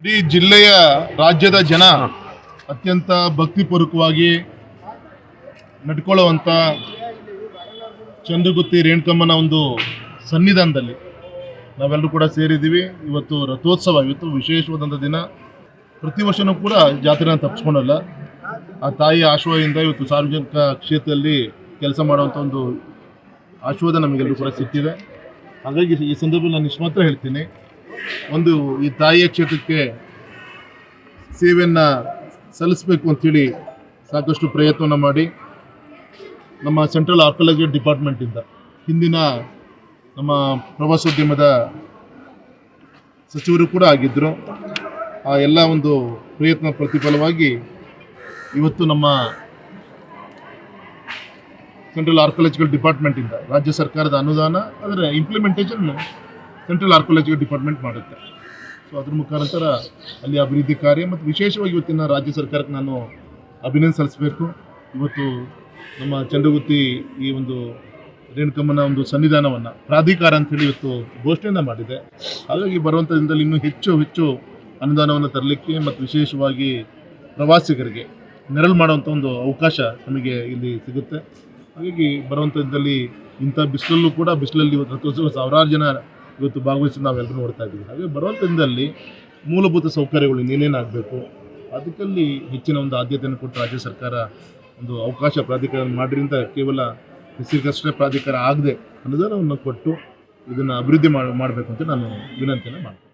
ಇಡೀ ಜಿಲ್ಲೆಯ ರಾಜ್ಯದ ಜನ ಅತ್ಯಂತ ಭಕ್ತಿಪೂರ್ವಕವಾಗಿ ನಡ್ಕೊಳ್ಳುವಂಥ ಚಂದ್ರಗುತ್ತಿ ರೇಣುಕಮ್ಮನ ಒಂದು ಸನ್ನಿಧಾನದಲ್ಲಿ ನಾವೆಲ್ಲರೂ ಕೂಡ ಸೇರಿದ್ದೀವಿ. ಇವತ್ತು ರಥೋತ್ಸವ, ಇವತ್ತು ವಿಶೇಷವಾದಂಥ ದಿನ. ಪ್ರತಿ ವರ್ಷವೂ ಕೂಡ ಜಾತ್ರೆನ ತಪ್ಪಿಸ್ಕೊಂಡಲ್ಲ. ಆ ತಾಯಿಯ ಆಶೀರ್ವಾದದಿಂದ ಇವತ್ತು ಸಾರ್ವಜನಿಕ ಕ್ಷೇತ್ರದಲ್ಲಿ ಕೆಲಸ ಮಾಡುವಂಥ ಒಂದು ಆಶೀರ್ವಾದ ನಮಗೆಲ್ಲರೂ ಕೂಡ ಸಿಕ್ಕಿದೆ. ಹಾಗಾಗಿ ಈ ಸಂದರ್ಭದಲ್ಲಿ ನಾನು ಇಷ್ಟು ಮಾತ್ರ ಹೇಳ್ತೀನಿ, ಒಂದು ಈ ತಾಯಿಯ ಕ್ಷೇತ್ರಕ್ಕೆ ಸೇವೆಯನ್ನು ಸಲ್ಲಿಸಬೇಕು ಅಂಥೇಳಿ ಸಾಕಷ್ಟು ಪ್ರಯತ್ನವನ್ನು ಮಾಡಿ ನಮ್ಮ ಸೆಂಟ್ರಲ್ ಆರ್ಕಿಯಾಲಜಿ ಡಿಪಾರ್ಟ್ಮೆಂಟಿಂದ ಹಿಂದಿನ ನಮ್ಮ ಪ್ರವಾಸೋದ್ಯಮದ ಸಚಿವರು ಕೂಡ ಆಗಿದ್ದರು. ಆ ಎಲ್ಲ ಒಂದು ಪ್ರಯತ್ನ ಪ್ರತಿಫಲವಾಗಿ ಇವತ್ತು ನಮ್ಮ ಸೆಂಟ್ರಲ್ ಆರ್ಕಿಯಾಲಜಿಕಲ್ ಡಿಪಾರ್ಟ್ಮೆಂಟಿಂದ ರಾಜ್ಯ ಸರ್ಕಾರದ ಅನುದಾನ, ಅದರ ಇಂಪ್ಲಿಮೆಂಟೇಷನ್ ಸೆಂಟ್ರಲ್ ಆರ್ಕಿಯಾಲಜಿಕಲ್ ಡಿಪಾರ್ಟ್ಮೆಂಟ್ ಮಾಡುತ್ತೆ. ಸೊ ಅದ್ರ ಮುಖಾಂತರ ಅಲ್ಲಿ ಅಭಿವೃದ್ಧಿ ಕಾರ್ಯ ಮತ್ತು ವಿಶೇಷವಾಗಿ ಇವತ್ತಿನ ರಾಜ್ಯ ಸರ್ಕಾರಕ್ಕೆ ನಾನು ಅಭಿನಂದನೆ ಸಲ್ಲಿಸಬೇಕು. ಇವತ್ತು ನಮ್ಮ ಚಂದ್ರಗುತ್ತಿ ಈ ಒಂದು ರೇಣುಕಮ್ಮನ ಒಂದು ಸನ್ನಿಧಾನವನ್ನು ಪ್ರಾಧಿಕಾರ ಅಂತೇಳಿ ಇವತ್ತು ಘೋಷಣೆಯನ್ನು ಮಾಡಿದೆ. ಹಾಗಾಗಿ ಬರುವಂಥ ದಿನದಲ್ಲಿ ಇನ್ನೂ ಹೆಚ್ಚು ಅನುದಾನವನ್ನು ತರಲಿಕ್ಕೆ ಮತ್ತು ವಿಶೇಷವಾಗಿ ಪ್ರವಾಸಿಗರಿಗೆ ನೆರಳು ಮಾಡುವಂಥ ಒಂದು ಅವಕಾಶ ನಮಗೆ ಇಲ್ಲಿ ಸಿಗುತ್ತೆ. ಹಾಗಾಗಿ ಬರುವಂಥ ದಿನದಲ್ಲಿ ಇಂಥ ಬಿಸಿಲಲ್ಲೂ ಕೂಡ ಇವತ್ತು ರಥೋತ್ಸವ ಸಾವಿರಾರು ಜನ ಇವತ್ತು ಭಾಗವಹಿಸಿ ನಾವೆಲ್ಲರೂ ನೋಡ್ತಾ ಇದ್ದೀವಿ. ಹಾಗೆ ಬರುವಂಥ ದಿನದಲ್ಲಿ ಮೂಲಭೂತ ಸೌಕರ್ಯಗಳು ಇನ್ನೇನೇನಾಗಬೇಕು ಅದಕ್ಕಲ್ಲಿ ಹೆಚ್ಚಿನ ಒಂದು ಆದ್ಯತೆಯನ್ನು ಕೊಟ್ಟು ರಾಜ್ಯ ಸರ್ಕಾರ ಒಂದು ಅವಕಾಶ ಪ್ರಾಧಿಕಾರ ಮಾಡಿರಿಂದ ಕೇವಲ ಹೆಸರಿಗಷ್ಟೇ ಪ್ರಾಧಿಕಾರ ಆಗದೆ ಅನುದಾನವನ್ನು ಕೊಟ್ಟು ಇದನ್ನು ಅಭಿವೃದ್ಧಿ ಮಾಡಬೇಕು ಅಂತ ನಾನು ವಿನಂತಿಯನ್ನು ಮಾಡ್ತೀನಿ.